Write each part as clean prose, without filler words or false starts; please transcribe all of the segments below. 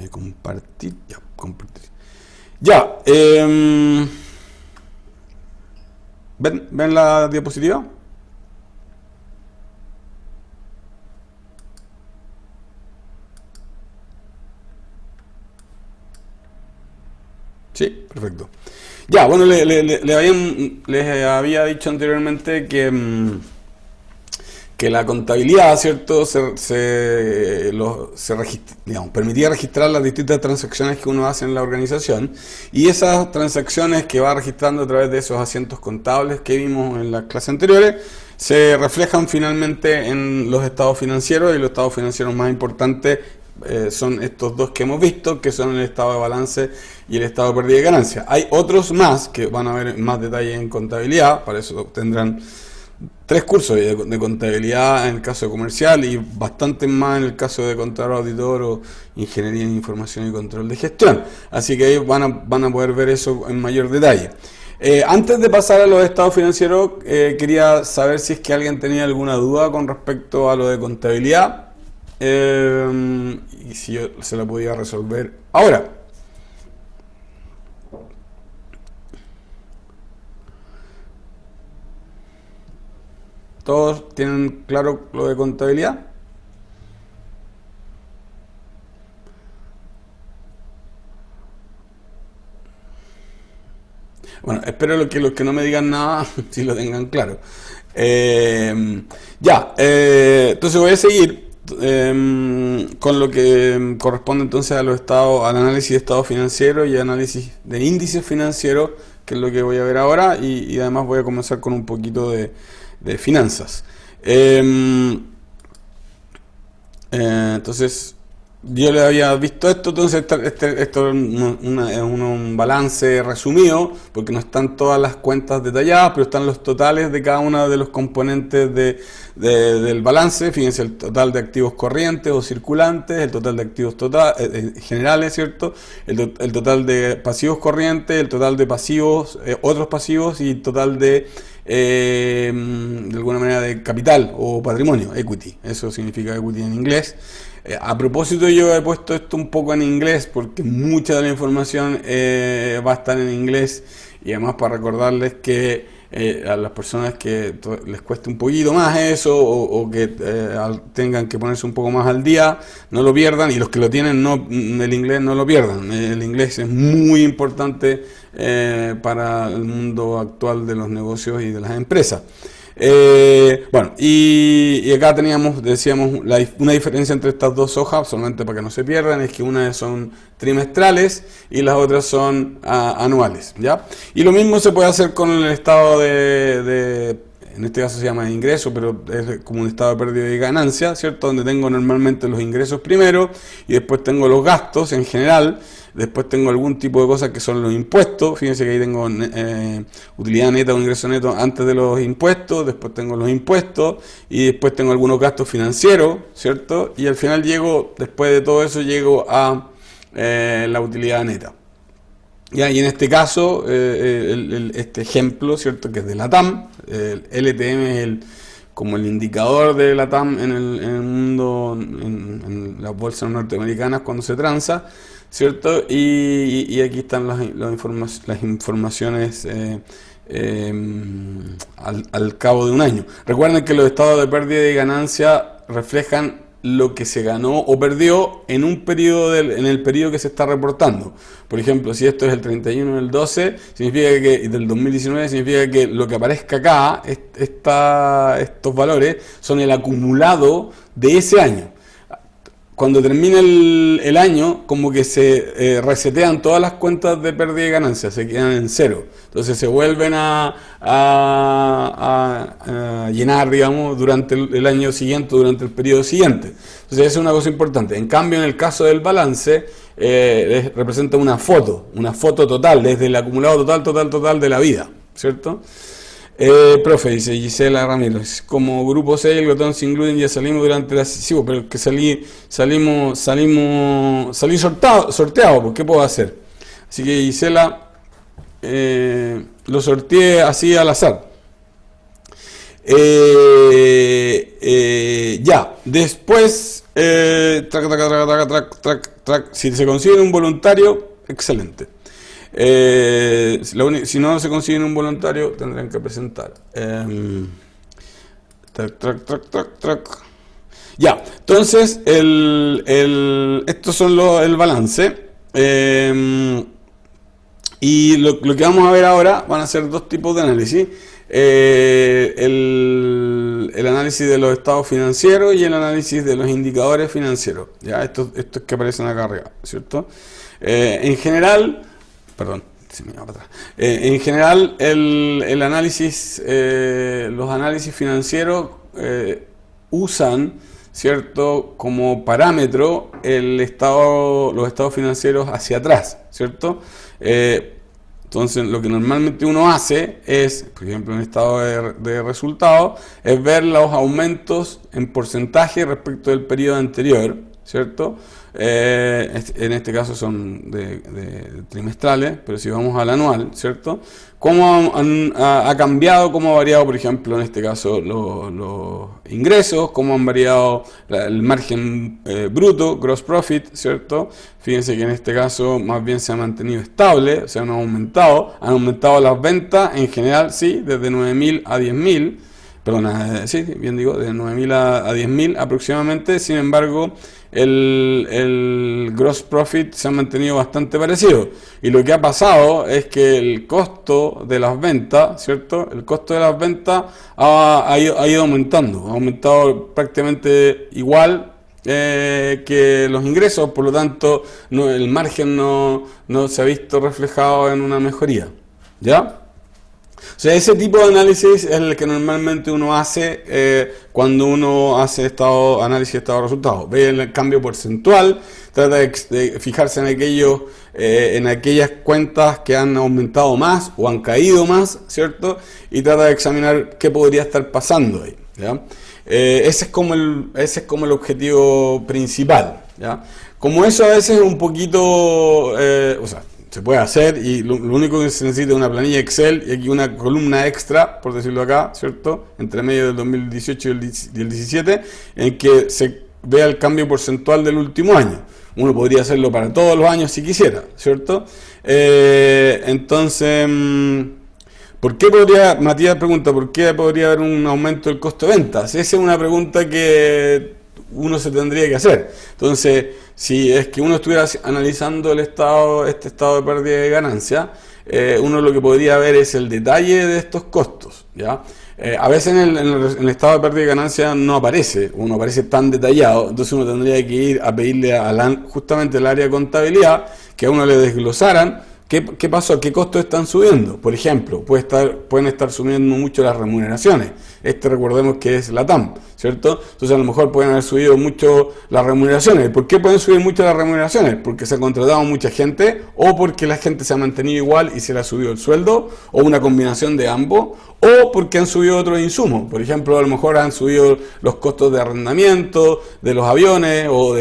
Compartir, ya, compartir. Ya, ¿ven la diapositiva? Sí, perfecto. Ya, bueno, les había dicho anteriormente que la contabilidad, ¿cierto? Digamos, permitía registrar las distintas transacciones que uno hace en la organización, y esas transacciones que va registrando a través de esos asientos contables que vimos en las clases anteriores se reflejan finalmente en los estados financieros, y los estados financieros más importantes son estos dos que hemos visto, que son el estado de balance y el estado de pérdida y ganancia. Hay otros más que van a ver más detalle en contabilidad, para eso tendrán 3 cursos de contabilidad en el caso de comercial, y bastante más en el caso de contador auditor o ingeniería en información y control de gestión. Así que ahí van a poder ver eso en mayor detalle. Antes de pasar a los estados financieros, quería saber si es que alguien tenía alguna duda con respecto a lo de contabilidad, y si yo se la podía resolver ahora. ¿Todos tienen claro lo de contabilidad? Bueno, espero que los que no me digan nada sí lo tengan claro. Entonces voy a seguir con lo que corresponde entonces a los estados, al análisis de estados financieros y análisis de índices financieros, que es lo que voy a ver ahora, y además voy a comenzar con un poquito de finanzas. Entonces, yo le había visto esto, entonces esto es un balance resumido, porque no están todas las cuentas detalladas, pero están los totales de cada uno de los componentes del balance. Fíjense, el total de activos corrientes o circulantes, el total de activos generales, ¿cierto? El total de pasivos corrientes, el total de pasivos, otros pasivos, y el total de alguna manera de capital o patrimonio, equity. Eso significa equity en inglés. A propósito, yo he puesto esto un poco en inglés porque mucha de la información va a estar en inglés, y además para recordarles que a las personas que les cueste un poquito más eso, o que tengan que ponerse un poco más al día, no lo pierdan, y los que lo tienen el inglés no lo pierdan. El inglés es muy importante para el mundo actual de los negocios y de las empresas. Bueno, y acá decíamos, una diferencia entre estas dos hojas, solamente para que no se pierdan, es que unas son trimestrales y las otras son anuales, ¿ya? Y lo mismo se puede hacer con el estado en este caso se llama de ingreso, pero es como un estado de pérdida y ganancia, ¿cierto? Donde tengo normalmente los ingresos primero, y después tengo los gastos en general. Después tengo algún tipo de cosas que son los impuestos. Fíjense que ahí tengo utilidad neta o ingreso neto antes de los impuestos. Después tengo los impuestos, y después tengo algunos gastos financieros, ¿cierto? Y al final después de todo eso, llego a la utilidad neta. Ya, y en este caso, este ejemplo, ¿cierto? Que es de la TAM. El LTM es como el indicador de la TAM en el mundo, en las bolsas norteamericanas cuando se transa, ¿cierto? Y aquí están las informaciones al cabo de un año. Recuerden que los estados de pérdida y ganancia reflejan lo que se ganó o perdió en un periodo en el periodo que se está reportando. Por ejemplo, si esto es el 31 del 12, del 2019, significa que lo que aparezca acá, estos valores, son el acumulado de ese año. Cuando termina el año, como que se resetean todas las cuentas de pérdida y ganancia, se quedan en cero. Entonces se vuelven a llenar, digamos, durante el año siguiente, durante el periodo siguiente. Entonces esa es una cosa importante. En cambio, en el caso del balance, representa una foto total, desde el acumulado total de la vida, ¿cierto? Profe, dice Gisela Ramírez, como grupo 6, el botón se incluyen, ya salimos durante la sesión, pero que salí sorteado, pues ¿qué puedo hacer? Así que Gisela, lo sorteé así al azar. Ya. después, si se consigue un voluntario, excelente. Si no se consiguen un voluntario, tendrán que presentar. Ya, entonces, estos son el balance. Y lo que vamos a ver ahora van a ser dos tipos de análisis. El análisis de los estados financieros y el análisis de los indicadores financieros. Ya, estos que aparecen acá arriba, ¿cierto? En general, perdón, se me va para atrás. En general, el análisis, los análisis financieros usan, ¿cierto?, como parámetro los estados financieros hacia atrás, ¿cierto? Entonces, lo que normalmente uno hace es, por ejemplo, en el estado de resultados, es ver los aumentos en porcentaje respecto del periodo anterior, ¿cierto? En este caso son de trimestrales, pero si vamos al anual, ¿cierto? ¿Cómo ha cambiado, cómo ha variado, por ejemplo, en este caso los ingresos, cómo han variado el margen bruto, gross profit, ¿cierto? Fíjense que en este caso más bien se ha mantenido estable, o sea, no han aumentado las ventas en general, sí, desde 9.000 a 10.000. Perdón, sí, bien digo, de 9.000 a 10.000 aproximadamente. Sin embargo, el gross profit se ha mantenido bastante parecido. Y lo que ha pasado es que el costo de las ventas, ¿cierto? El costo de las ventas ha ido aumentando. Ha aumentado prácticamente igual que los ingresos. Por lo tanto, el margen no se ha visto reflejado en una mejoría. ¿Ya? O sea, ese tipo de análisis es el que normalmente uno hace cuando uno hace análisis de estado de resultados. Ve el cambio porcentual, trata de fijarse en aquellas cuentas que han aumentado más o han caído más, ¿cierto? Y trata de examinar qué podría estar pasando ahí, ¿ya? Ese es como el objetivo principal, ¿ya? Como eso a veces es un poquito, o sea, se puede hacer y lo único que se necesita es una planilla Excel y aquí una columna extra, por decirlo acá, ¿cierto? Entre medio del 2018 y el 2017, en que se vea el cambio porcentual del último año. Uno podría hacerlo para todos los años si quisiera, ¿cierto? Entonces, Matías pregunta, ¿por qué podría haber un aumento del costo de ventas? Esa es una pregunta que uno se tendría que hacer. Entonces, si es que uno estuviera analizando este estado de pérdida de ganancia, uno lo que podría ver es el detalle de estos costos, ¿ya? A veces en el estado de pérdida de ganancia no aparece tan detallado, entonces uno tendría que ir a pedirle justamente al área de contabilidad que a uno le desglosaran qué pasó, qué costos están subiendo. Por ejemplo, pueden estar subiendo mucho las remuneraciones. Recordemos que es la TAM, ¿cierto? Entonces a lo mejor pueden haber subido mucho las remuneraciones. ¿Por qué pueden subir mucho las remuneraciones? Porque se ha contratado mucha gente, o porque la gente se ha mantenido igual y se le ha subido el sueldo, o una combinación de ambos, o porque han subido otros insumos. Por ejemplo, a lo mejor han subido los costos de arrendamiento de los aviones, o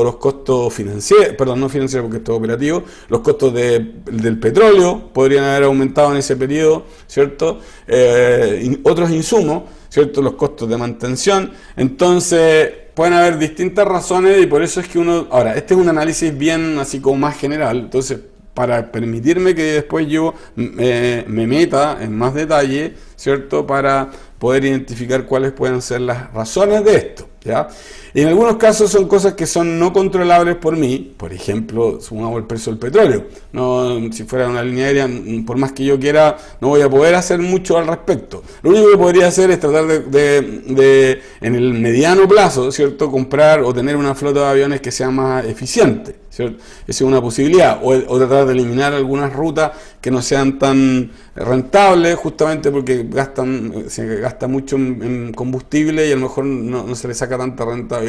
los costos financieros, perdón, no financieros porque esto es operativo, los costos del petróleo podrían haber aumentado en ese periodo, ¿cierto? Otros insumos, ¿cierto? Los costos de mantención. Entonces, pueden haber distintas razones y por eso es que ahora, este es un análisis bien así como más general, entonces, para permitirme que después yo me meta en más detalle, ¿cierto? Para poder identificar cuáles pueden ser las razones de esto, ¿ya? Y en algunos casos son cosas que son no controlables por mí, por ejemplo, sumamos el precio del petróleo. Si fuera una línea aérea, por más que yo quiera, no voy a poder hacer mucho al respecto. Lo único que podría hacer es tratar de en el mediano plazo, ¿cierto?, comprar o tener una flota de aviones que sea más eficiente, ¿cierto? Esa es una posibilidad, o tratar de eliminar algunas rutas que no sean tan rentables, justamente porque se gasta mucho en combustible y a lo mejor no se le saca tanta rentabilidad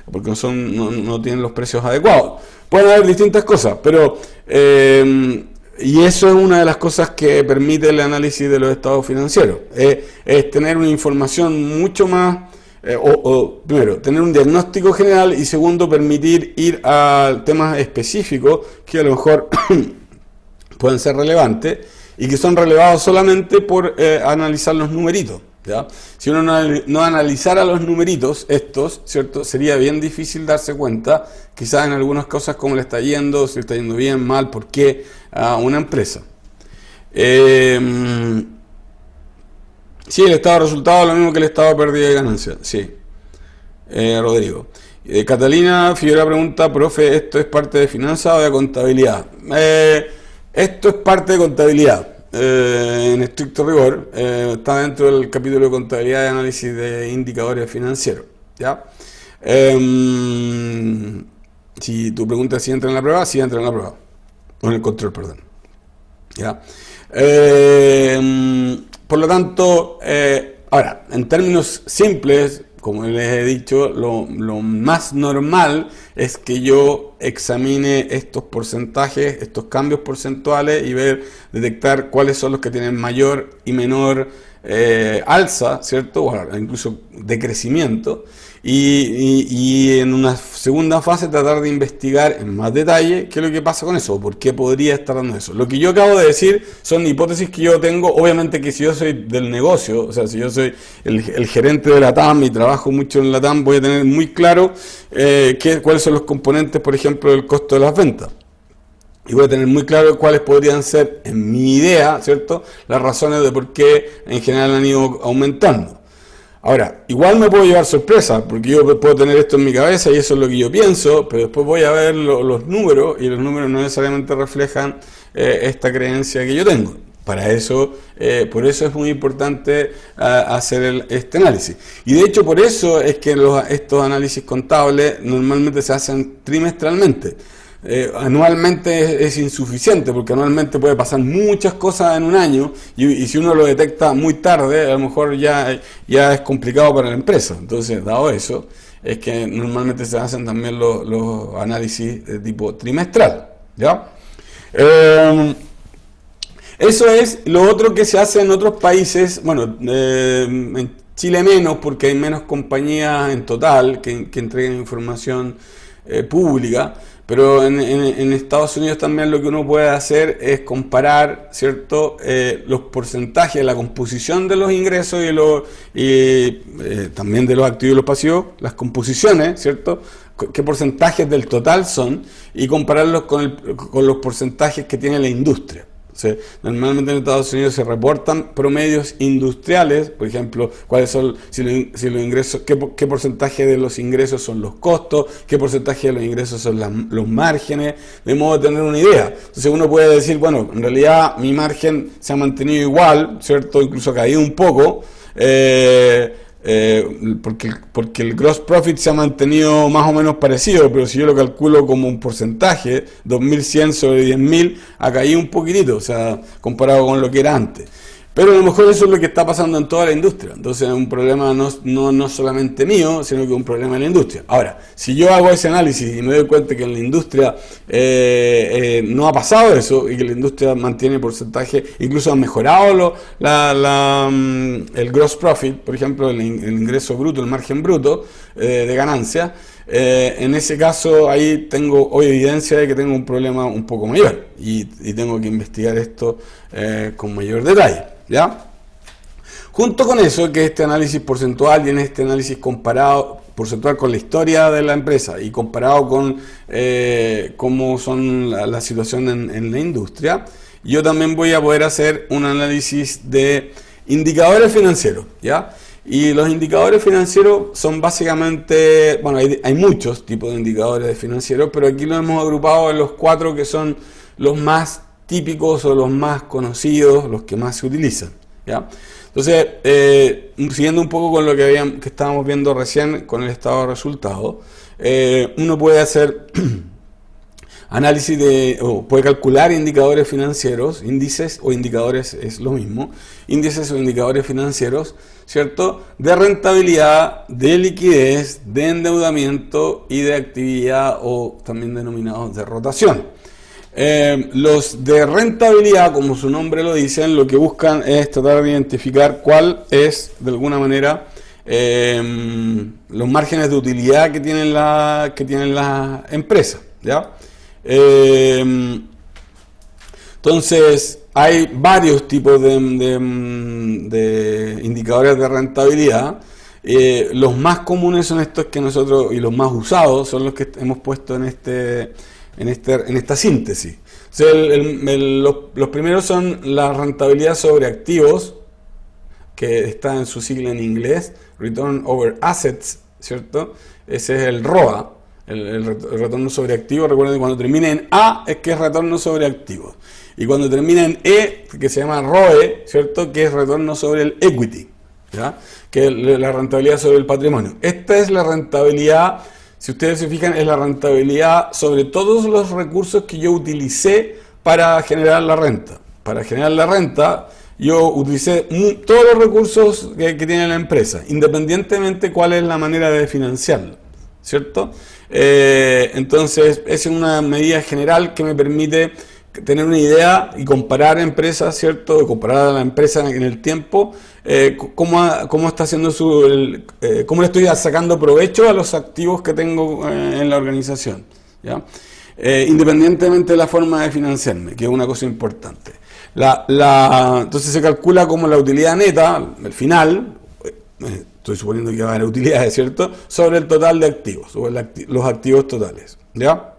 porque no tienen los precios adecuados. Pueden haber distintas cosas, pero y eso es una de las cosas que permite el análisis de los estados financieros, es tener una información mucho más, primero, tener un diagnóstico general y segundo, permitir ir a temas específicos que a lo mejor pueden ser relevantes y que son relevados solamente por analizar los numeritos, ¿ya? Si uno no analizara los numeritos estos, ¿cierto? Sería bien difícil darse cuenta, quizás en algunas cosas cómo le está yendo, si le está yendo bien, mal, por qué a una empresa. Sí, el estado de resultados es lo mismo que el estado de pérdida y ganancia, sí. Rodrigo. Catalina Figueroa pregunta, profe, ¿esto es parte de finanzas o de contabilidad? Esto es parte de contabilidad. En estricto rigor, está dentro del capítulo de contabilidad y análisis de indicadores financieros, ¿ya? Si tu pregunta es si entra en la prueba, sí entra en la prueba, o en el control, perdón, ¿ya? Por lo tanto, ahora, en términos simples, como les he dicho, lo más normal es que yo examine estos porcentajes, estos cambios porcentuales y detectar cuáles son los que tienen mayor y menor alza, ¿cierto? O incluso decrecimiento. Y en una segunda fase tratar de investigar en más detalle qué es lo que pasa con eso, o por qué podría estar dando eso. Lo que yo acabo de decir son hipótesis que yo tengo, obviamente que si yo soy del negocio, o sea, si yo soy el gerente de la TAM y trabajo mucho en la TAM, voy a tener muy claro cuáles son los componentes, por ejemplo, del costo de las ventas. Y voy a tener muy claro cuáles podrían ser, en mi idea, ¿cierto?, las razones de por qué en general han ido aumentando. Ahora, igual me puedo llevar sorpresa, porque yo puedo tener esto en mi cabeza y eso es lo que yo pienso, pero después voy a ver los números y los números no necesariamente reflejan esta creencia que yo tengo. Para eso, por eso es muy importante hacer este análisis. Y de hecho por eso es que estos análisis contables normalmente se hacen trimestralmente. Anualmente es insuficiente porque anualmente puede pasar muchas cosas en un año y si uno lo detecta muy tarde a lo mejor ya es complicado para la empresa. Entonces, dado eso, es que normalmente se hacen también los análisis de tipo trimestral, ¿ya? Eso es lo otro que se hace en otros países. Bueno, en Chile menos porque hay menos compañías en total que entreguen información pública. Pero en Estados Unidos también lo que uno puede hacer es comparar, ¿cierto?, los porcentajes, la composición de los ingresos y también de los activos y los pasivos, las composiciones, ¿cierto?, qué porcentajes del total son y compararlos con los porcentajes que tiene la industria. O sea, normalmente en Estados Unidos se reportan promedios industriales, por ejemplo, cuáles son, si los ingresos, qué porcentaje de los ingresos son los costos, qué porcentaje de los ingresos son los márgenes, de modo de tener una idea. Entonces uno puede decir, bueno, en realidad mi margen se ha mantenido igual, ¿cierto? Incluso ha caído un poco, porque el gross profit se ha mantenido más o menos parecido, pero si yo lo calculo como un porcentaje, 2.100 sobre 10.000, ha caído un poquitito, o sea, comparado con lo que era antes. Pero a lo mejor eso es lo que está pasando en toda la industria. Entonces es un problema no solamente mío, sino que es un problema de la industria. Ahora, si yo hago ese análisis y me doy cuenta que en la industria no ha pasado eso y que la industria mantiene porcentaje, incluso ha mejorado el gross profit, por ejemplo, el ingreso bruto, el margen bruto de ganancia, en ese caso ahí tengo hoy evidencia de que tengo un problema un poco mayor y tengo que investigar esto con mayor detalle. ¿Ya? Junto con eso, que este análisis porcentual y en este análisis comparado, porcentual con la historia de la empresa y comparado con cómo son la situación en la industria, yo también voy a poder hacer un análisis de indicadores financieros, ¿ya? Y los indicadores financieros son básicamente, bueno, hay muchos tipos de indicadores financieros, pero aquí los hemos agrupado en los 4 que son los más típicos o los más conocidos, los que más se utilizan, ¿ya? Entonces, siguiendo un poco con lo que estábamos viendo recién con el estado de resultados, uno puede hacer análisis puede calcular indicadores financieros, índices o indicadores es lo mismo, índices o indicadores financieros, ¿cierto?, de rentabilidad, de liquidez, de endeudamiento y de actividad o también denominados de rotación. Los de rentabilidad, como su nombre lo dicen, lo que buscan es tratar de identificar cuál es, de alguna manera, los márgenes de utilidad que tienen las empresas, ¿ya? Entonces, hay varios tipos de indicadores de rentabilidad. Los más comunes son estos que nosotros, y los más usados, son los que hemos puesto en esta síntesis. O sea, los primeros son la rentabilidad sobre activos, que está en su sigla en inglés, Return Over Assets, ¿cierto? Ese es el ROA, el retorno sobre activos. Recuerden que cuando termina en A es que es retorno sobre activos. Y cuando termina en E, que se llama ROE, ¿cierto? Que es retorno sobre el equity, ¿ya? Que es la rentabilidad sobre el patrimonio. Esta es la rentabilidad, si ustedes se fijan, es la rentabilidad sobre todos los recursos que yo utilicé para generar la renta. Para generar la renta, yo utilicé todos los recursos que tiene la empresa, independientemente cuál es la manera de financiarlo, ¿cierto? Entonces, es una medida general que me permite tener una idea y comparar empresas, ¿cierto? Comparar a la empresa en el tiempo, cómo está haciendo cómo le estoy sacando provecho a los activos que tengo en la organización, ¿ya? Independientemente de la forma de financiarme, que es una cosa importante. Entonces se calcula como la utilidad neta, el final, estoy suponiendo que va a haber utilidades, ¿cierto? Sobre el total de activos, sobre los activos totales, ¿ya?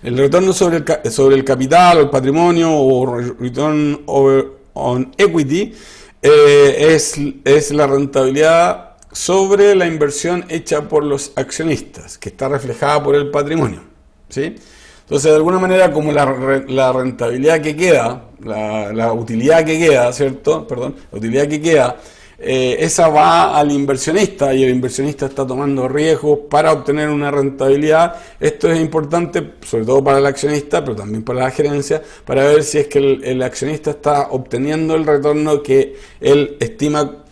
El retorno sobre el capital o el patrimonio, o return on equity, es la rentabilidad sobre la inversión hecha por los accionistas, que está reflejada por el patrimonio, ¿sí? Entonces, de alguna manera, como la rentabilidad que queda, la utilidad que queda, ¿cierto? Perdón, la utilidad que queda, esa va al inversionista, y el inversionista está tomando riesgos para obtener una rentabilidad. Esto es importante, sobre todo para el accionista, pero también para la gerencia, para ver si es que el accionista está obteniendo el retorno que él estima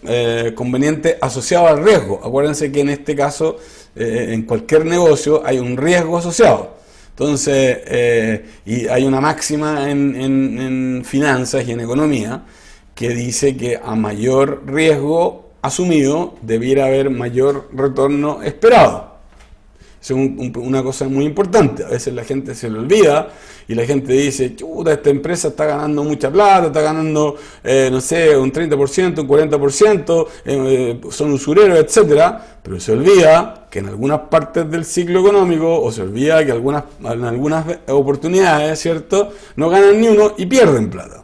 conveniente asociado al riesgo. Acuérdense que en este caso, en cualquier negocio, hay un riesgo asociado. Entonces, y hay una máxima en finanzas y en economía que dice que a mayor riesgo asumido debiera haber mayor retorno esperado. Es una cosa muy importante. A veces la gente se le olvida y la gente dice, chuta, esta empresa está ganando mucha plata, está ganando, no sé, un 30%, un 40%, son usureros, etcétera, pero se olvida que en algunas partes del ciclo económico, o se olvida que en algunas oportunidades, ¿cierto?, no ganan ni uno y pierden plata.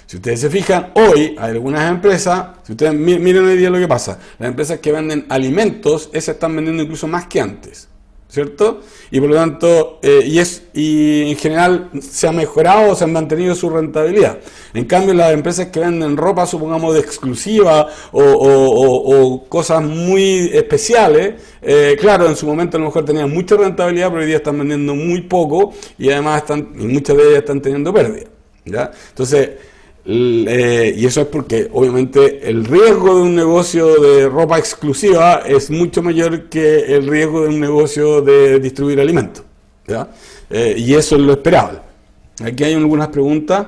Si ustedes se fijan, hoy hay algunas empresas, si ustedes miren hoy día lo que pasa, las empresas que venden alimentos, esas están vendiendo incluso más que antes, ¿cierto? Y por lo tanto, y en general se ha mejorado o se han mantenido su rentabilidad. En cambio, las empresas que venden ropa, supongamos, de exclusiva o cosas muy especiales, claro, en su momento a lo mejor tenían mucha rentabilidad, pero hoy día están vendiendo muy poco y además y muchas de ellas están teniendo pérdida, ¿ya? Entonces, y eso es porque obviamente el riesgo de un negocio de ropa exclusiva es mucho mayor que el riesgo de un negocio de distribuir alimentos, ¿ya? Y eso es lo esperable. Aquí hay algunas preguntas.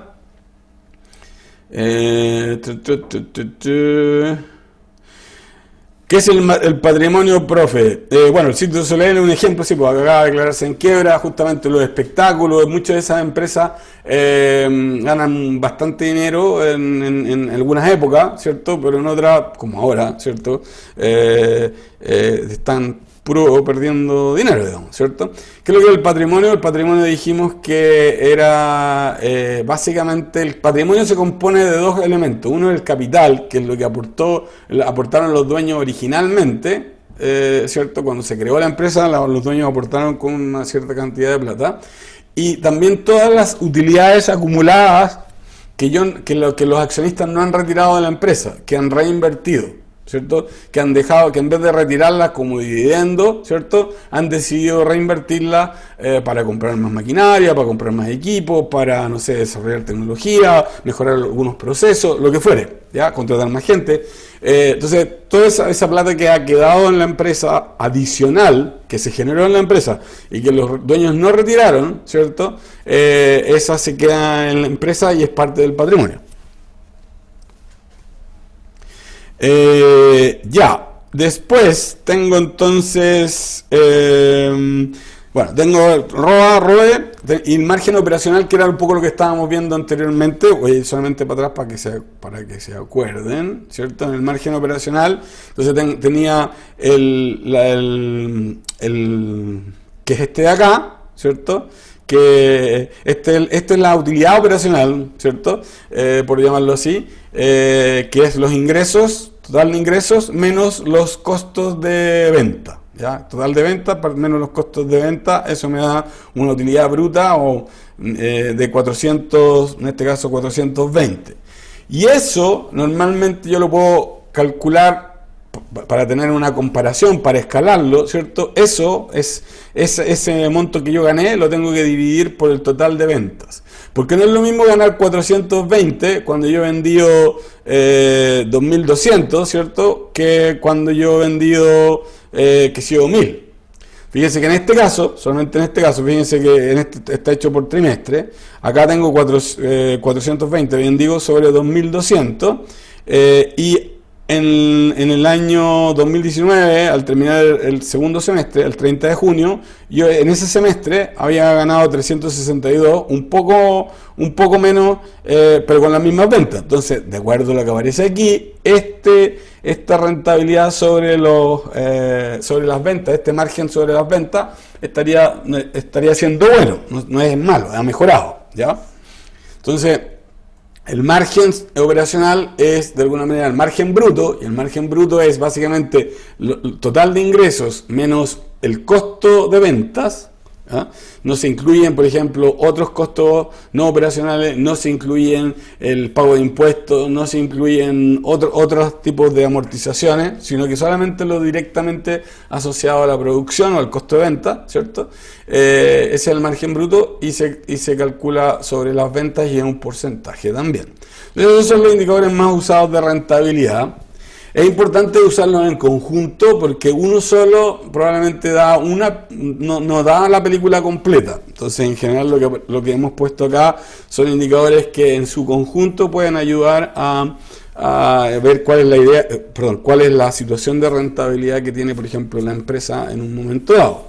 ¿Qué es el patrimonio, profe? Bueno, el Cirque du Soleil es un ejemplo, sí, porque acaba de declararse en quiebra, justamente los espectáculos, muchas de esas empresas ganan bastante dinero en algunas épocas, ¿cierto? Pero en otras, como ahora, ¿cierto? Están puro perdiendo dinero, digamos, ¿cierto? ¿Qué es lo que es el patrimonio? El patrimonio dijimos que era, básicamente, el patrimonio se compone de dos elementos. Uno es el capital, que es lo que aportaron los dueños originalmente, ¿cierto? Cuando se creó la empresa, los dueños aportaron con una cierta cantidad de plata. Y también todas las utilidades acumuladas que los accionistas no han retirado de la empresa, que han reinvertido, ¿cierto? Que han dejado, que en vez de retirarlas como dividendo, ¿cierto?, han decidido reinvertirlas para comprar más maquinaria, para comprar más equipos, para, no sé, desarrollar tecnología, mejorar algunos procesos, lo que fuere, ¿ya? Contratar más gente. Entonces, toda esa plata que ha quedado en la empresa, adicional, que se generó en la empresa y que los dueños no retiraron, ¿cierto?, esa se queda en la empresa y es parte del patrimonio. Ya, después tengo entonces, Bueno, tengo ROA, ROE y el margen operacional, que era un poco lo que estábamos viendo anteriormente. Voy solamente para atrás para que se acuerden, ¿cierto? En el margen operacional, entonces tenía que es este de acá, ¿cierto? Que este es la utilidad operacional, ¿cierto? Por llamarlo así, que es los ingresos, total de ingresos, menos los costos de venta. ¿Ya? Total de venta menos los costos de venta, eso me da una utilidad bruta de 400, en este caso 420. Y eso normalmente yo lo puedo calcular para tener una comparación, para escalarlo, ¿cierto? Eso es ese monto que yo gané, lo tengo que dividir por el total de ventas. Porque no es lo mismo ganar 420 cuando yo he vendido 2.200, ¿cierto? Que cuando yo he vendido, que he sido 1.000. Fíjense que en este caso, solamente en este caso, fíjense que está hecho por trimestre. Acá tengo 420 vendidos sobre 2.200. Y en el año 2019, al terminar el segundo semestre, el 30 de junio, yo en ese semestre había ganado 362, un poco menos, pero con las mismas ventas. Entonces, de acuerdo a lo que aparece aquí, esta rentabilidad sobre las ventas, este margen sobre las ventas, estaría siendo bueno, no es malo, ha mejorado, ¿ya? Entonces, el margen operacional es de alguna manera el margen bruto, y el margen bruto es básicamente el total de ingresos menos el costo de ventas. ¿Ah? No se incluyen, por ejemplo, otros costos no operacionales, no se incluyen el pago de impuestos, no se incluyen otros tipos de amortizaciones, sino que solamente lo directamente asociado a la producción o al costo de venta, ¿cierto? Ese es el margen bruto y se calcula sobre las ventas y es un porcentaje también. Entonces, esos son los indicadores más usados de rentabilidad. Es importante usarlos en conjunto porque uno solo probablemente no da la película completa. Entonces, en general, lo que hemos puesto acá son indicadores que en su conjunto pueden ayudar a ver cuál es la situación de rentabilidad que tiene, por ejemplo, la empresa en un momento dado.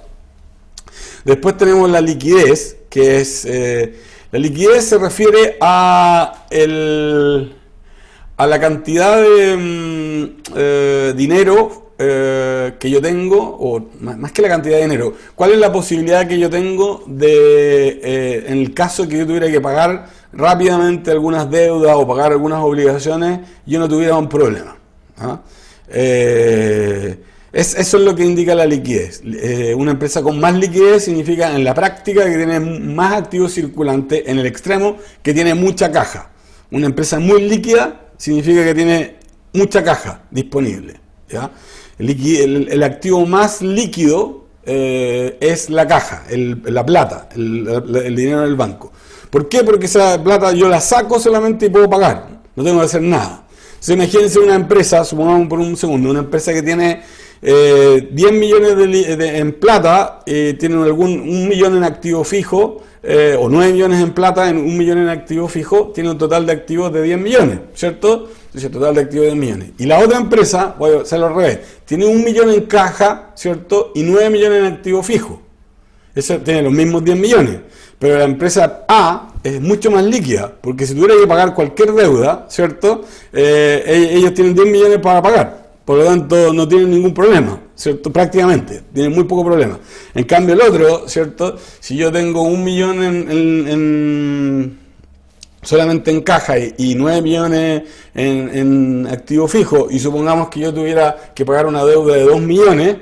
Después tenemos la liquidez, que es la liquidez se refiere a la cantidad de dinero que yo tengo, o más que la cantidad de dinero, cuál es la posibilidad que yo tengo en el caso que yo tuviera que pagar rápidamente algunas deudas o pagar algunas obligaciones, yo no tuviera un problema. ¿Ah? Eso es lo que indica la liquidez. Una empresa con más liquidez significa en la práctica que tiene más activos circulantes, en el extremo que tiene mucha caja. Una empresa muy líquida significa que tiene mucha caja disponible, ¿ya? El activo más líquido es la caja, la plata, el dinero del banco. ¿Por qué? Porque esa plata yo la saco solamente y puedo pagar, no tengo que hacer nada. Entonces, imagínense una empresa, supongamos por un segundo, una empresa que tiene 10 millones en plata, tiene 1 millón en activo fijo, o 9 millones en plata, en 1 millón en activo fijo, tiene un total de activos de 10 millones, ¿cierto? Entonces, total de activos de 10 millones. Y la otra empresa, voy a hacerlo al revés, tiene 1 millón en caja, ¿cierto? Y 9 millones en activo fijo. Eso tiene los mismos 10 millones. Pero la empresa A es mucho más líquida, porque si tuviera que pagar cualquier deuda, ¿cierto? Ellos tienen 10 millones para pagar. Por lo tanto, no tienen ningún problema, ¿cierto? Prácticamente, tienen muy poco problema. En cambio, el otro, ¿cierto? Si yo tengo 1 millón solamente en caja y 9 millones en activo fijo, y supongamos que yo tuviera que pagar una deuda de 2 millones,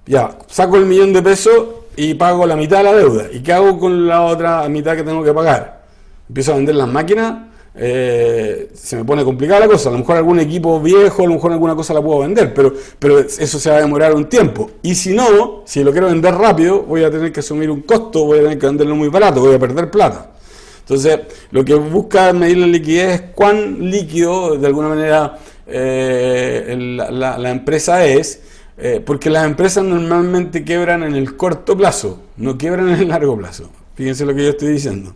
ya, saco el millón de pesos y pago la mitad de la deuda. ¿Y qué hago con la otra mitad que tengo que pagar? Empiezo a vender las máquinas. Se me pone complicada la cosa. A lo mejor algún equipo viejo, a lo mejor alguna cosa la puedo vender, pero eso se va a demorar un tiempo. Y si no, si lo quiero vender rápido, voy a tener que asumir un costo, voy a tener que venderlo muy barato, voy a perder plata. Entonces, lo que busca medir la liquidez es cuán líquido, de alguna manera, la empresa es, porque las empresas normalmente quiebran en el corto plazo, no quiebran en el largo plazo. Fíjense lo que yo estoy diciendo.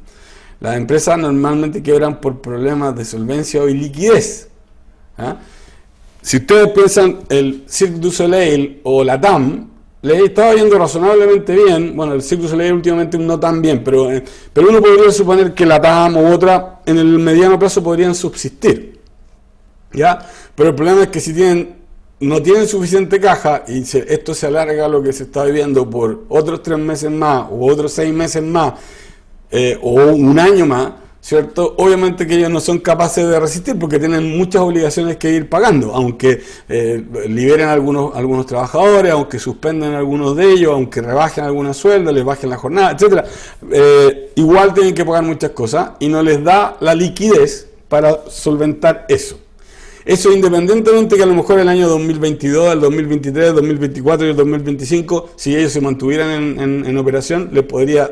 Las empresas normalmente quiebran por problemas de solvencia o liquidez. ¿Ah? Si ustedes piensan el Cirque du Soleil o la TAM, le estaba yendo razonablemente bien. Bueno, el ciclo se le últimamente no tan bien, pero uno podría suponer que la TAM u otra en el mediano plazo podrían subsistir, ¿ya? Pero el problema es que si no tienen suficiente caja y esto se alarga lo que se está viviendo por otros 3 meses más o otros 6 meses más o un año más, ¿cierto? Obviamente que ellos no son capaces de resistir porque tienen muchas obligaciones que ir pagando, aunque liberen algunos trabajadores, aunque suspendan algunos de ellos, aunque rebajen algunos sueldos, les bajen la jornada, etcétera. Igual tienen que pagar muchas cosas y no les da la liquidez para solventar eso. Eso independientemente que a lo mejor el año 2022, el 2023, el 2024 y el 2025, si ellos se mantuvieran en operación, les podría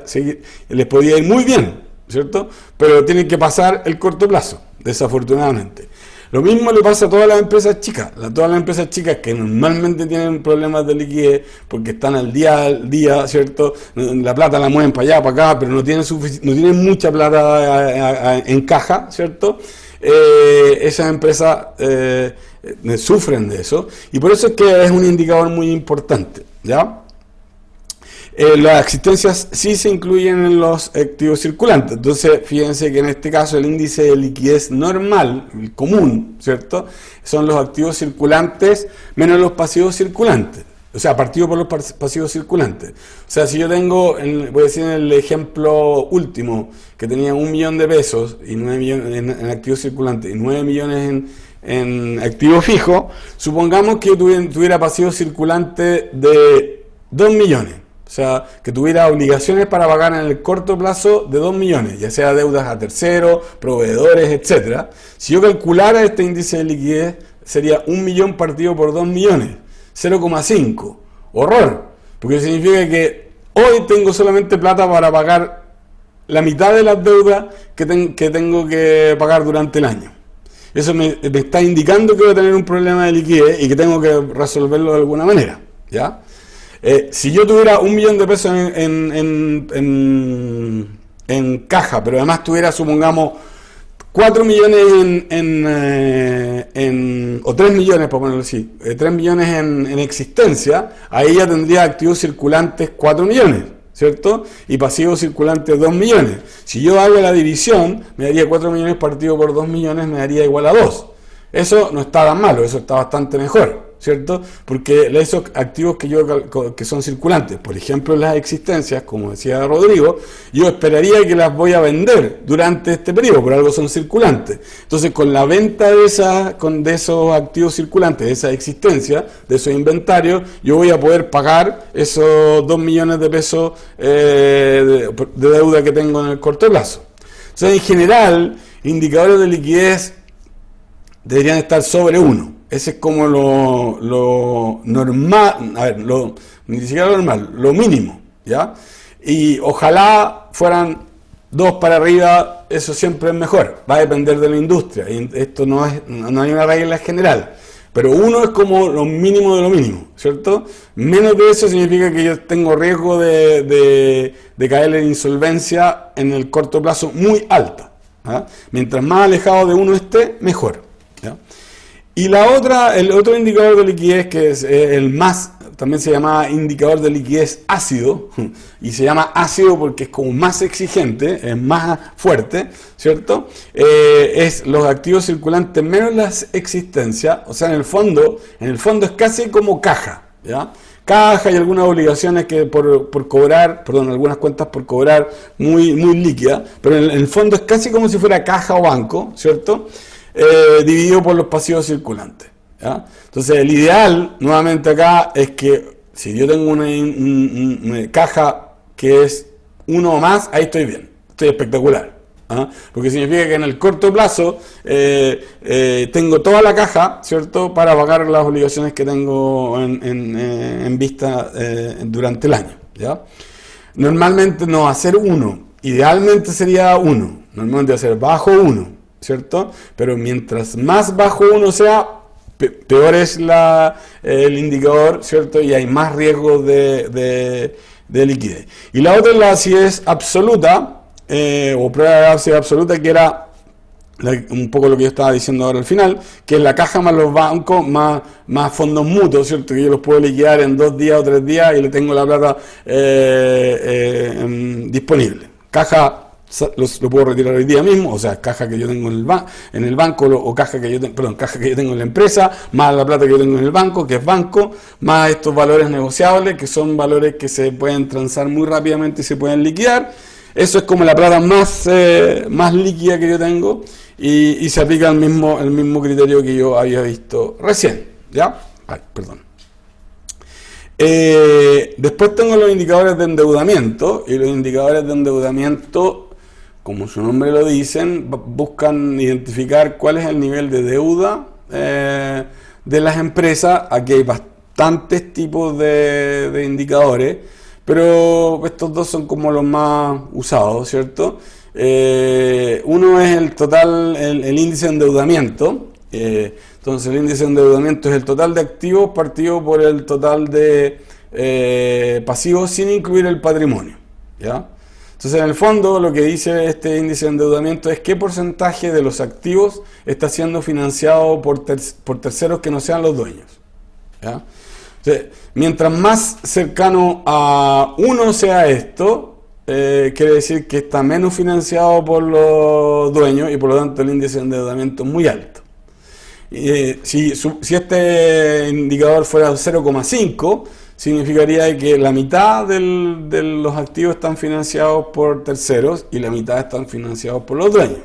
ir muy bien, ¿cierto? Pero tienen que pasar el corto plazo, desafortunadamente. Lo mismo le pasa a todas las empresas chicas. Todas las empresas chicas que normalmente tienen problemas de liquidez porque están al día, ¿cierto? La plata la mueven para allá, para acá, pero no tienen mucha plata en caja, ¿cierto? Esas empresas sufren de eso y por eso es que es un indicador muy importante, ¿ya? Las existencias sí se incluyen en los activos circulantes. Entonces, fíjense que en este caso el índice de liquidez normal, el común, ¿cierto? Son los activos circulantes menos los pasivos circulantes. O sea, partido por los pasivos circulantes. O sea, si yo tengo, voy a decir en el ejemplo último, que tenía 1 millón de pesos y 9 millones en activos circulantes y 9 millones en activo fijo, supongamos que yo tuviera pasivos circulantes de 2 millones. O sea, que tuviera obligaciones para pagar en el corto plazo de 2 millones, ya sea deudas a terceros, proveedores, etcétera. Si yo calculara este índice de liquidez, sería 1 millón partido por 2 millones, 0,5. Horror, porque significa que hoy tengo solamente plata para pagar la mitad de las deudas que tengo que pagar durante el año. Eso me está indicando que voy a tener un problema de liquidez y que tengo que resolverlo de alguna manera, ¿ya? Si yo tuviera 1 millón de pesos en caja, pero además tuviera, supongamos, 4 millones o 3 millones, por ponerlo así, 3 millones en existencia, ahí ya tendría activos circulantes 4 millones, ¿cierto? Y pasivos circulantes 2 millones. Si yo hago la división, me daría 4 millones partido por 2 millones, me daría igual a 2. Eso no está tan malo, eso está bastante mejor, ¿cierto? Porque esos activos que son circulantes, por ejemplo las existencias, como decía Rodrigo, yo esperaría que las voy a vender durante este periodo, por algo son circulantes. Entonces, con la venta de esos activos circulantes, de esa existencia, de esos inventarios, yo voy a poder pagar esos 2 millones de pesos de deuda que tengo en el corto plazo. Entonces, en general, indicadores de liquidez deberían estar sobre 1. Ese es como lo normal, a ver, ni siquiera lo normal, lo mínimo, ¿ya? Y ojalá fueran 2 para arriba, eso siempre es mejor, va a depender de la industria, y esto no hay una regla general, pero 1 es como lo mínimo de lo mínimo, ¿cierto? Menos de eso significa que yo tengo riesgo de caer en insolvencia en el corto plazo muy alta, ¿ya? Mientras más alejado de 1 esté, mejor, ¿ya? Y el otro indicador de liquidez, que es el más, también se llama indicador de liquidez ácido, y se llama ácido porque es como más exigente, es más fuerte, ¿cierto? Es los activos circulantes menos las existencias, o sea, en el fondo es casi como caja, ¿ya? Caja y algunas obligaciones que por cobrar, perdón, algunas cuentas por cobrar muy líquidas, pero en el fondo es casi como si fuera caja o banco, ¿cierto? Dividido por los pasivos circulantes, ¿ya? Entonces el ideal, nuevamente acá, es que si yo tengo una caja que es 1 o más, ahí estoy bien, estoy espectacular, ¿ah? Porque significa que en el corto plazo tengo toda la caja, ¿cierto?, para pagar las obligaciones que tengo en vista durante el año, ¿ya? Normalmente no va a ser 1, idealmente sería 1, normalmente va a ser bajo 1, ¿cierto? Pero mientras más bajo 1 sea, peor es el indicador, ¿cierto? Y hay más riesgo de liquidez. Y la otra es la acidez absoluta, o prueba de acidez absoluta, que era un poco lo que yo estaba diciendo ahora al final, que es la caja más los bancos, más fondos mutuos, ¿cierto? Que yo los puedo liquidar en 2 días o 3 días y le tengo la plata disponible. Caja lo puedo retirar hoy día mismo, o sea, caja que yo tengo en el banco, o caja que yo caja que yo tengo en la empresa, más la plata que yo tengo en el banco, que es banco, más estos valores negociables, que son valores que se pueden transar muy rápidamente y se pueden liquidar. Eso es como la plata más líquida que yo tengo, y se aplica el mismo criterio que yo había visto recién, ¿ya? Ay, perdón. Después tengo los indicadores de endeudamiento, y los indicadores de endeudamiento, como su nombre lo dicen, buscan identificar cuál es el nivel de deuda de las empresas. Aquí hay bastantes tipos de indicadores, pero estos dos son como los más usados, ¿cierto? Uno es el total, el índice de endeudamiento. Entonces el índice de endeudamiento es el total de activos partido por el total de pasivos sin incluir el patrimonio, ¿ya? Entonces, en el fondo, lo que dice este índice de endeudamiento es qué porcentaje de los activos está siendo financiado por terceros que no sean los dueños, ¿ya? Entonces, mientras más cercano a 1 sea esto, quiere decir que está menos financiado por los dueños y por lo tanto el índice de endeudamiento es muy alto. Si este indicador fuera 0,5, significaría que la mitad de los activos están financiados por terceros y la mitad están financiados por los dueños.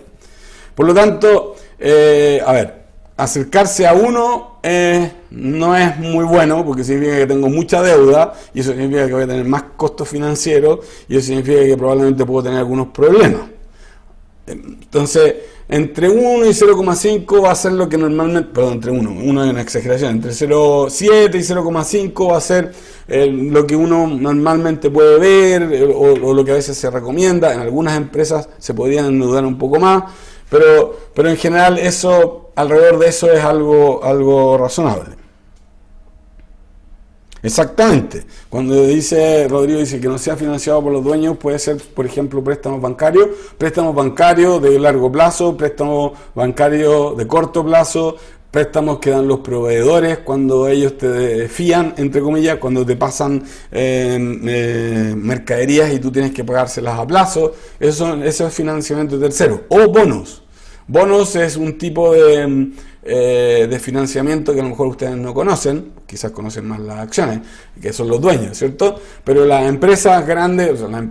Por lo tanto, acercarse a 1 no es muy bueno, porque significa que tengo mucha deuda y eso significa que voy a tener más costos financieros y eso significa que probablemente puedo tener algunos problemas. Entonces, entre 1 y 0,5 va a ser lo que normalmente, perdón, entre 1 es una exageración, entre 0,7 y 0,5 va a ser lo que uno normalmente puede ver o lo que a veces se recomienda. En algunas empresas se podrían endeudar un poco más, pero en general eso, alrededor de eso es algo razonable. Exactamente. Cuando Rodrigo dice que no sea financiado por los dueños, puede ser, por ejemplo, préstamos bancarios de largo plazo, préstamos bancarios de corto plazo, préstamos que dan los proveedores cuando ellos te fían, entre comillas, cuando te pasan mercaderías y tú tienes que pagárselas a plazo. Eso es financiamiento tercero. O bonos. Bonos es un tipo de financiamiento que a lo mejor ustedes no conocen, quizás conocen más las acciones, que son los dueños, ¿cierto? Pero las empresas grandes, o sea, las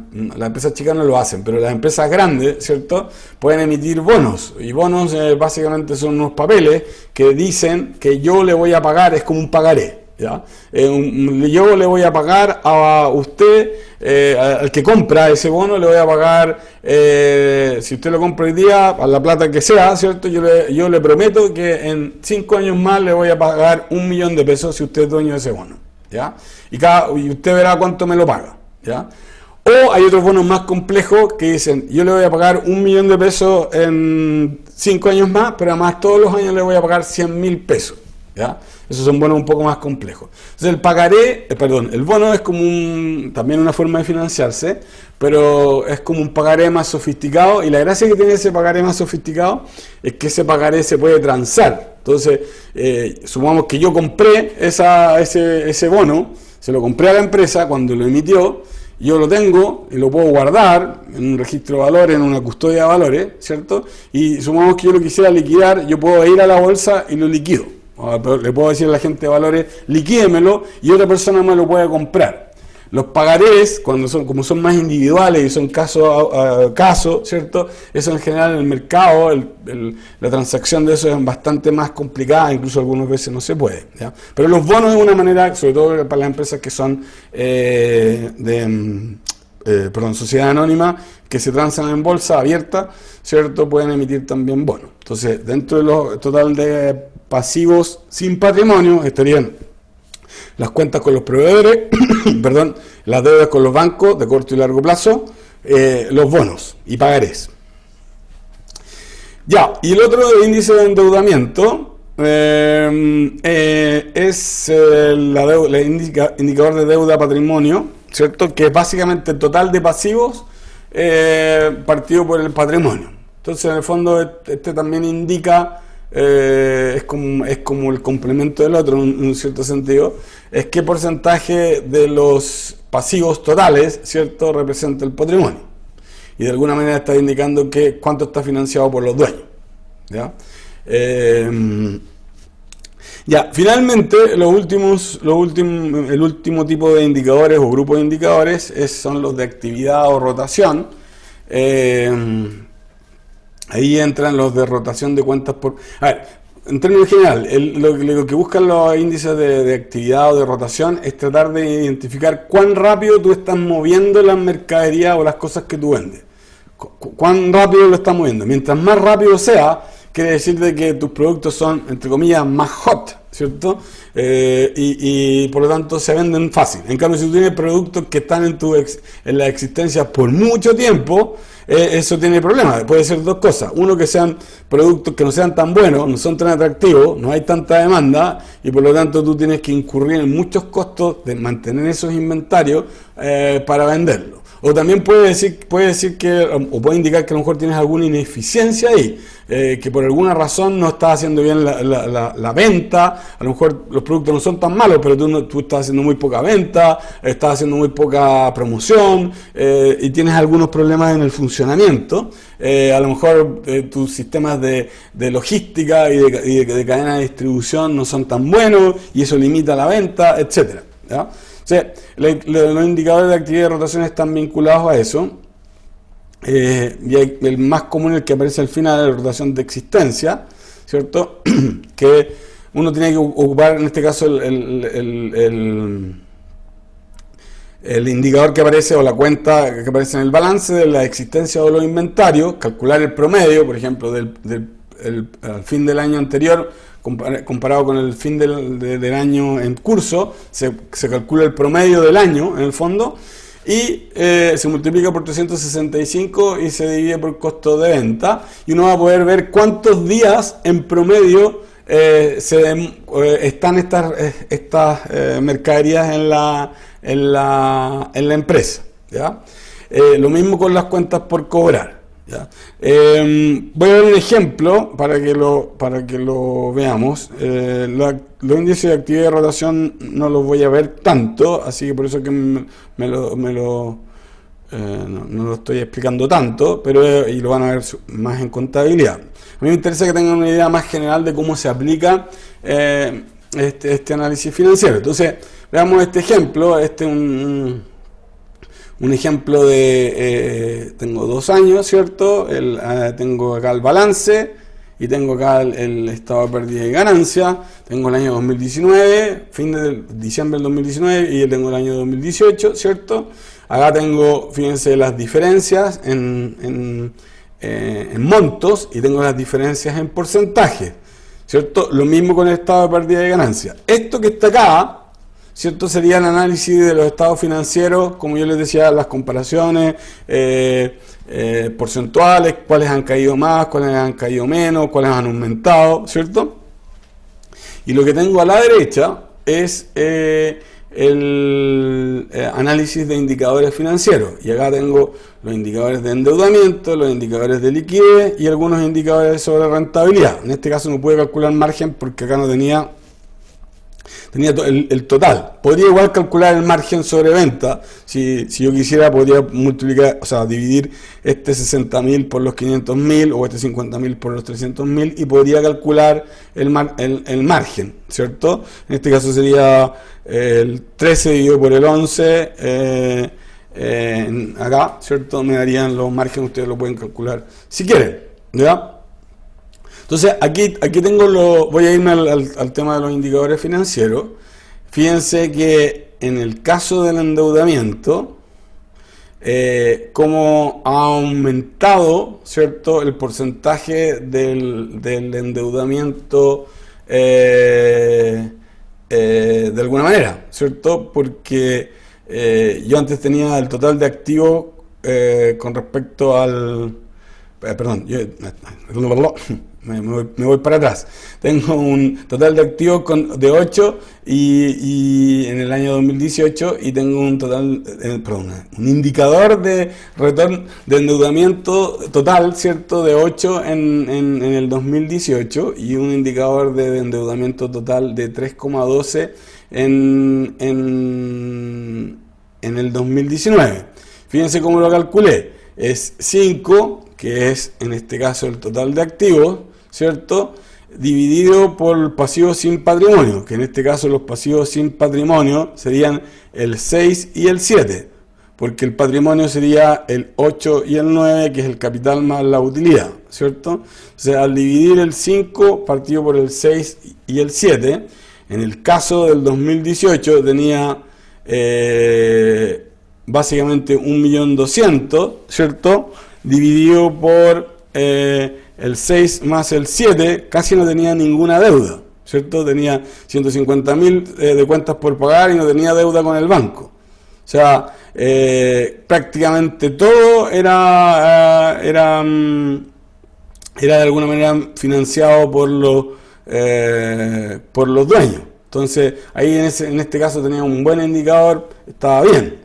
empresas chicas no lo hacen, pero las empresas grandes, ¿cierto?, pueden emitir bonos, y bonos básicamente son unos papeles que dicen que yo le voy a pagar, es como un pagaré, ¿ya? Yo le voy a pagar a usted, al que compra ese bono, le voy a pagar, si usted lo compra hoy día, a la plata que sea, ¿cierto? Yo le prometo que en 5 años más le voy a pagar 1 millón de pesos si usted es dueño de ese bono, ¿ya? Y usted verá cuánto me lo paga, ¿ya? O hay otros bonos más complejos que dicen, yo le voy a pagar 1 millón de pesos en 5 años más, pero además todos los años le voy a pagar 100.000 pesos, ¿ya? Esos son bonos un poco más complejos. Entonces el bono es como también una forma de financiarse, pero es como un pagaré más sofisticado, y la gracia que tiene ese pagaré más sofisticado es que ese pagaré se puede transar. Entonces, supongamos que yo compré ese bono, se lo compré a la empresa cuando lo emitió, yo lo tengo y lo puedo guardar en un registro de valores, en una custodia de valores, ¿cierto? Y supongamos que yo lo quisiera liquidar, yo puedo ir a la bolsa y lo liquido. Le puedo decir a la gente de valores, liquídemelo, y otra persona me lo puede comprar. Los pagarés, como son más individuales y son caso a caso, ¿cierto? Eso en general en el mercado, la transacción de eso es bastante más complicada, incluso algunas veces no se puede, ¿ya? Pero los bonos es una manera, sobre todo para las empresas que son sociedad anónima, que se transan en bolsa abierta, ¿cierto? Pueden emitir también bonos. Entonces, dentro del total de pasivos sin patrimonio estarían las cuentas con los proveedores, perdón, las deudas con los bancos de corto y largo plazo, los bonos y pagarés. Ya, y el otro índice de endeudamiento es el indicador de deuda patrimonio, ¿cierto? Que es básicamente el total de pasivos partido por el patrimonio. Entonces, en el fondo, este también indica, es como el complemento del otro, en un cierto sentido, es qué porcentaje de los pasivos totales, ¿cierto?, representa el patrimonio. Y de alguna manera está indicando que cuánto está financiado por los dueños. ¿Ya? Finalmente, el último tipo de indicadores o grupo de indicadores son los de actividad o rotación. Ahí entran los de rotación de cuentas por... A ver, en términos general, lo que buscan los índices de actividad o de rotación es tratar de identificar cuán rápido tú estás moviendo las mercaderías o las cosas que tú vendes. Cuán rápido lo estás moviendo. Mientras más rápido sea, quiere decir de que tus productos son, entre comillas, más hot, ¿cierto? Y por lo tanto se venden fácil. En cambio, si tú tienes productos que están en la existencia por mucho tiempo, eso tiene problemas. Puede ser dos cosas. Uno, que sean productos que no sean tan buenos, no son tan atractivos, no hay tanta demanda y por lo tanto tú tienes que incurrir en muchos costos de mantener esos inventarios para venderlos. O también puede decir que, o puede indicar que a lo mejor tienes alguna ineficiencia ahí, que por alguna razón no estás haciendo bien la venta, a lo mejor los productos no son tan malos, pero tú estás haciendo muy poca venta, estás haciendo muy poca promoción, y tienes algunos problemas en el funcionamiento. A lo mejor tus sistemas de logística y de cadena de distribución no son tan buenos, y eso limita la venta, etcétera, ¿ya? O sea, los indicadores de actividad y rotación están vinculados a eso. Y el más común, el que aparece al final, es la rotación de existencia, ¿cierto? Que uno tiene que ocupar, en este caso, el indicador que aparece, o la cuenta que aparece en el balance de la existencia de los inventarios, calcular el promedio, por ejemplo, al fin del año anterior, comparado con el fin del año en curso, se calcula el promedio del año, en el fondo, y se multiplica por 365 y se divide por costo de venta, y uno va a poder ver cuántos días en promedio están estas mercaderías en la empresa, ¿ya? Lo mismo con las cuentas por cobrar. ¿Ya? Voy a dar un ejemplo para que lo veamos. Los índices de actividad y rotación no los voy a ver tanto, así que por eso que no lo estoy explicando tanto, y lo van a ver más en contabilidad. A mí me interesa que tengan una idea más general de cómo se aplica este análisis financiero. Entonces, veamos este ejemplo. Un ejemplo de, tengo 2 años, ¿cierto? Tengo acá el balance y tengo acá el estado de pérdida y ganancia. Tengo el año 2019, fin de diciembre del 2019, y tengo el año 2018, ¿cierto? Acá tengo, fíjense, las diferencias en montos, y tengo las diferencias en porcentaje, ¿cierto? Lo mismo con el estado de pérdida y ganancia. Esto que está acá, ¿cierto?, sería el análisis de los estados financieros, como yo les decía, las comparaciones porcentuales, cuáles han caído más, cuáles han caído menos, cuáles han aumentado, ¿cierto? Y lo que tengo a la derecha es el análisis de indicadores financieros. Y acá tengo los indicadores de endeudamiento, los indicadores de liquidez y algunos indicadores sobre rentabilidad. En este caso no pude calcular margen porque acá no tenía el total. Podría igual calcular el margen sobre venta. Si yo quisiera, podría multiplicar, o sea, dividir este 60.000 por los 500.000 o este 50.000 por los 300.000, y podría calcular el margen, ¿cierto? En este caso sería el 13 dividido por el 11, acá, ¿cierto? Me darían los márgenes, ustedes lo pueden calcular si quieren, ¿ya? Entonces, aquí voy a irme al tema de los indicadores financieros. Fíjense que en el caso del endeudamiento, cómo ha aumentado, ¿cierto?, el porcentaje del endeudamiento de alguna manera, ¿cierto? Porque yo antes tenía el total de activos con respecto al... me voy para atrás. Tengo un total de activos de 8 y en el año 2018 y tengo un total, un indicador de retorno de endeudamiento total, ¿cierto? De 8 en el 2018 y un indicador de endeudamiento total de 3,12 en el 2019. Fíjense cómo lo calculé. Es 5, que es en este caso el total de activos, ¿cierto? Dividido por pasivos sin patrimonio, que en este caso los pasivos sin patrimonio serían el 6 y el 7, porque el patrimonio sería el 8 y el 9, que es el capital más la utilidad, ¿cierto? O sea, al dividir el 5 partido por el 6 y el 7, en el caso del 2018 tenía básicamente 1.200.000, ¿cierto? Dividido por el 6 más el 7, casi no tenía ninguna deuda, ¿cierto? Tenía 150.000 de cuentas por pagar y no tenía deuda con el banco. O sea, prácticamente todo era de alguna manera financiado por los dueños. Entonces, ahí en este caso tenía un buen indicador, estaba bien.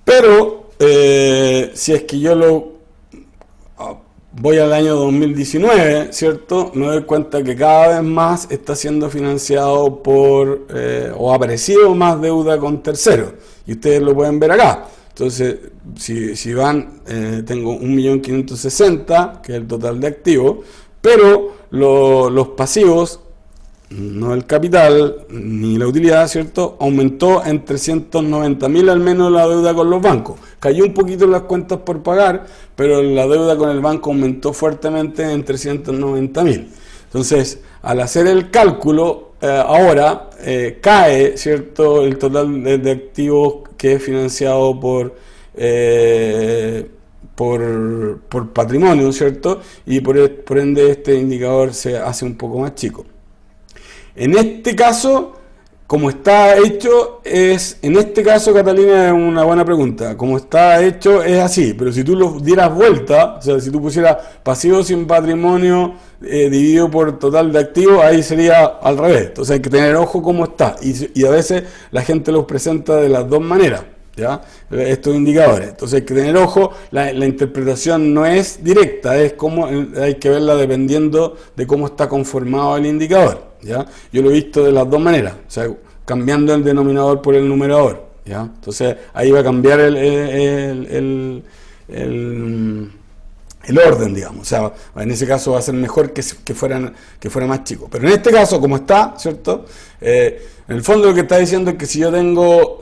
Pero, si es que yo voy al año 2019, ¿cierto? Me doy cuenta que cada vez más está siendo financiado por, o ha aparecido más deuda con terceros. Y ustedes lo pueden ver acá. Entonces, si van, tengo 1.560.000, que es el total de activos, pero los pasivos, no el capital, ni la utilidad, ¿cierto? Aumentó en 390.000 al menos la deuda con los bancos. Cayó un poquito en las cuentas por pagar, pero la deuda con el banco aumentó fuertemente en 390.000. Entonces, al hacer el cálculo, ahora cae, ¿cierto?, el total de activos que es financiado por patrimonio, ¿cierto? Y por ende este indicador se hace un poco más chico. En este caso, como está hecho, en este caso, Catalina, es una buena pregunta. Como está hecho, es así, pero si tú lo dieras vuelta, o sea, si tú pusieras pasivo sin patrimonio dividido por total de activos, ahí sería al revés. Entonces hay que tener ojo cómo está. Y a veces la gente los presenta de las dos maneras, ¿ya? Estos indicadores. Entonces hay que tener ojo, la interpretación no es directa, es como hay que verla dependiendo de cómo está conformado el indicador, ¿ya? Yo lo he visto de las dos maneras, o sea, cambiando el denominador por el numerador, ¿ya? Entonces ahí va a cambiar el orden, digamos, o sea, en ese caso va a ser mejor que fuera más chico, pero en este caso, como está, ¿cierto? En el fondo lo que está diciendo es que si yo tengo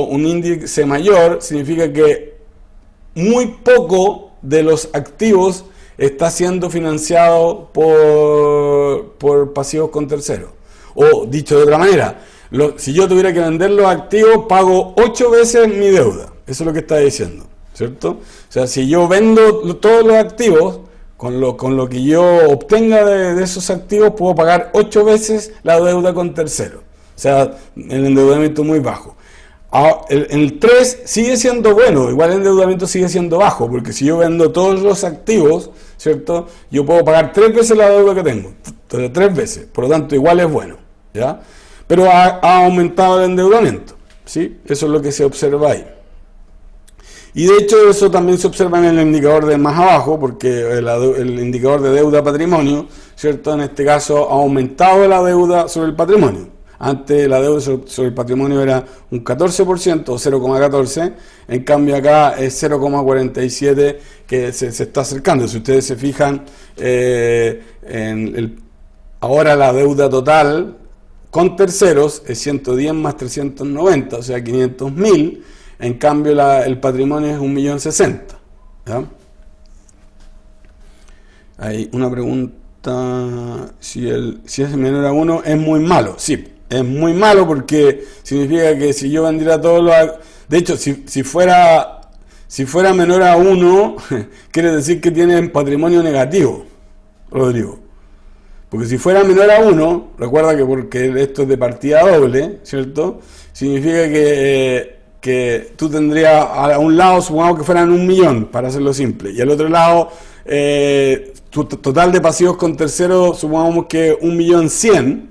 un índice mayor, significa que muy poco de los activos está siendo financiado por pasivos con terceros. O dicho de otra manera, si yo tuviera que vender los activos, pago 8 veces mi deuda. Eso es lo que está diciendo, ¿cierto? O sea, si yo vendo todos los activos, con lo que yo obtenga de esos activos, puedo pagar 8 veces la deuda con terceros. O sea, el endeudamiento muy bajo. El 3 sigue siendo bueno, igual el endeudamiento sigue siendo bajo, porque si yo vendo todos los activos, ¿cierto? Yo puedo pagar 3 veces la deuda que tengo, entonces 3 veces, por lo tanto igual es bueno, ¿ya? Pero ha aumentado el endeudamiento, ¿sí? Eso es lo que se observa ahí. Y de hecho eso también se observa en el indicador de más abajo, porque el indicador de deuda-patrimonio, ¿cierto? En este caso ha aumentado la deuda sobre el patrimonio. Antes la deuda sobre el patrimonio era un 14% o 0,14, en cambio acá es 0,47 que se está acercando. Si ustedes se fijan, ahora la deuda total con terceros es 110 más 390, o sea 500.000, en cambio el patrimonio es 1.060.000. ¿Ya? Hay una pregunta, si es menor a 1 es muy malo. Sí, es muy malo porque significa que si yo vendiera todos los... De hecho, si fuera menor a 1, quiere decir que tienen patrimonio negativo, Rodrigo. Porque si fuera menor a 1, recuerda que porque esto es de partida doble, ¿cierto? Significa que tú tendrías a un lado, supongamos que fueran 1.000.000, para hacerlo simple, y al otro lado tu total de pasivos con terceros, supongamos que 1.100.000,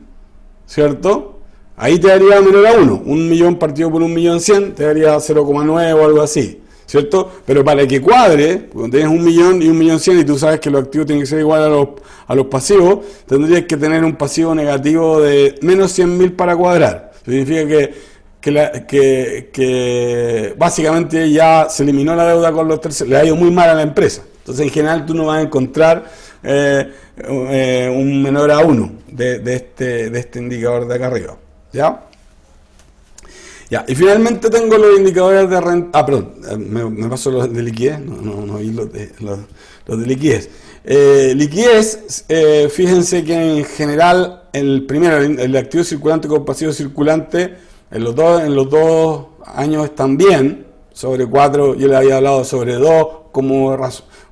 ¿cierto? Ahí te daría menor a 1. 1.000.000 partido por 1.100.000 te daría 0,9 o algo así, ¿cierto? Pero para que cuadre, cuando tienes 1.000.000 y 1.100.000 y tú sabes que los activos tienen que ser igual a los pasivos, tendrías que tener un pasivo negativo de menos 100.000 para cuadrar. Significa que básicamente ya se eliminó la deuda con los terceros, le ha ido muy mal a la empresa. Entonces, en general, tú no vas a encontrar un menor a 1 de este indicador de acá arriba. ¿Ya? Ya, y finalmente tengo los indicadores de renta. Perdón, me paso los de liquidez, no vi los de liquidez. Liquidez, fíjense que en general, el primero, el activo circulante con pasivo circulante, en los dos años están bien, sobre 4, yo le había hablado sobre 2 como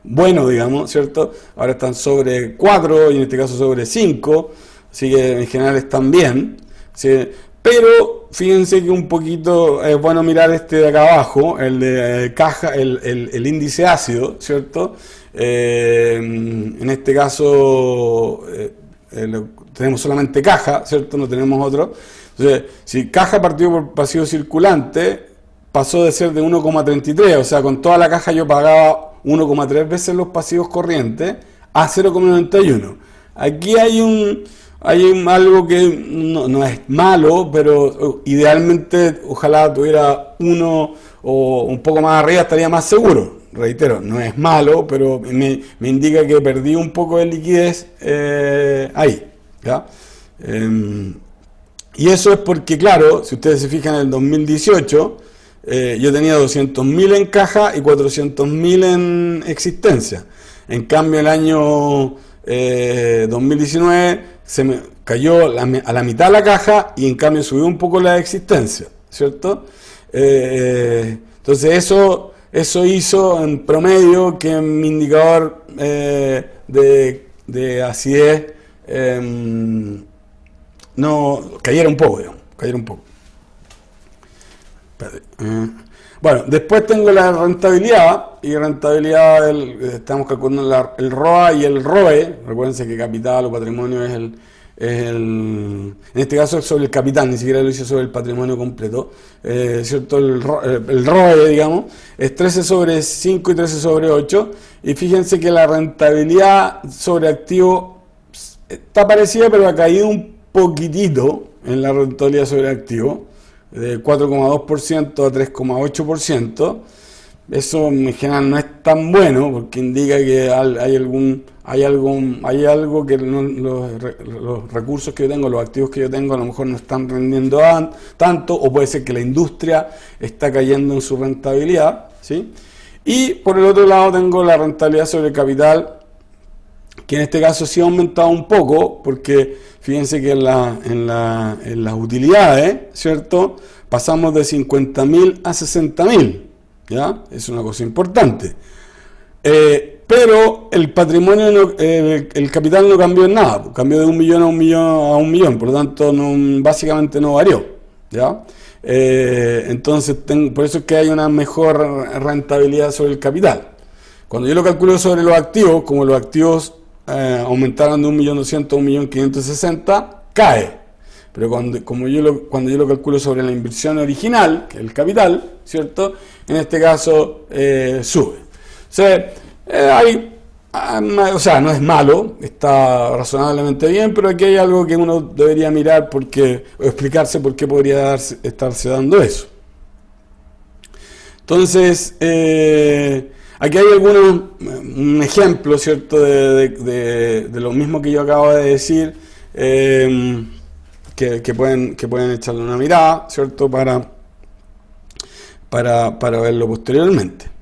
bueno, digamos, ¿cierto? Ahora están sobre 4 y en este caso sobre 5, así que en general están bien, ¿sí? Pero fíjense que un poquito es bueno mirar este de acá abajo, el de caja, el índice ácido, ¿cierto? En este caso tenemos solamente caja, ¿cierto? No tenemos otro. Entonces, si caja partido por pasivo circulante, pasó de ser de 1,33, o sea, con toda la caja yo pagaba 1,3 veces los pasivos corrientes, a 0,91. Aquí hay algo que no es malo, pero idealmente ojalá tuviera 1 o un poco más arriba, estaría más seguro. Reitero, no es malo, pero me indica que perdí un poco de liquidez ahí, ¿ya? Y eso es porque, claro, si ustedes se fijan en el 2018, yo tenía 200.000 en caja y 400.000 en existencia. En cambio, el año 2019 se me cayó a la mitad la caja y en cambio subió un poco la existencia, ¿cierto? Entonces eso hizo en promedio que mi indicador de acidez no cayera un poco, digamos, cayera un poco. Bueno, después tengo la rentabilidad, y rentabilidad estamos calculando el ROA y el ROE. Recuérdense que capital o patrimonio en este caso es sobre el capital, ni siquiera lo hice sobre el patrimonio completo, ¿cierto? El ROE, digamos, es 13 sobre 5 y 13 sobre 8, y fíjense que la rentabilidad sobre activo está parecida, pero ha caído un poquitito en la rentabilidad sobre activo, de 4,2% a 3,8%. Eso en general no es tan bueno, porque indica que hay algo que los recursos que yo tengo, los activos que yo tengo, a lo mejor no están rendiendo tanto, o puede ser que la industria está cayendo en su rentabilidad, ¿sí? Y por el otro lado tengo la rentabilidad sobre el capital, que en este caso sí ha aumentado un poco, porque fíjense que en las utilidades, ¿cierto? Pasamos de 50.000 a 60.000, ¿ya? Es una cosa importante. Pero el patrimonio, el capital no cambió en nada, cambió de 1 millón a 1 millón, por lo tanto básicamente no varió, ¿ya? Entonces por eso es que hay una mejor rentabilidad sobre el capital. Cuando yo lo calculo sobre los activos, como los activos aumentaron de 1.200.000 a 1.560.000, cae. Pero cuando yo lo calculo sobre la inversión original, que es el capital, ¿cierto? En este caso sube. O sea, no es malo, está razonablemente bien, pero aquí hay algo que uno debería mirar o explicarse por qué podría estarse dando eso. Entonces, aquí hay un ejemplo, ¿cierto?, de lo mismo que yo acabo de decir, que pueden echarle una mirada, ¿cierto?, para verlo posteriormente.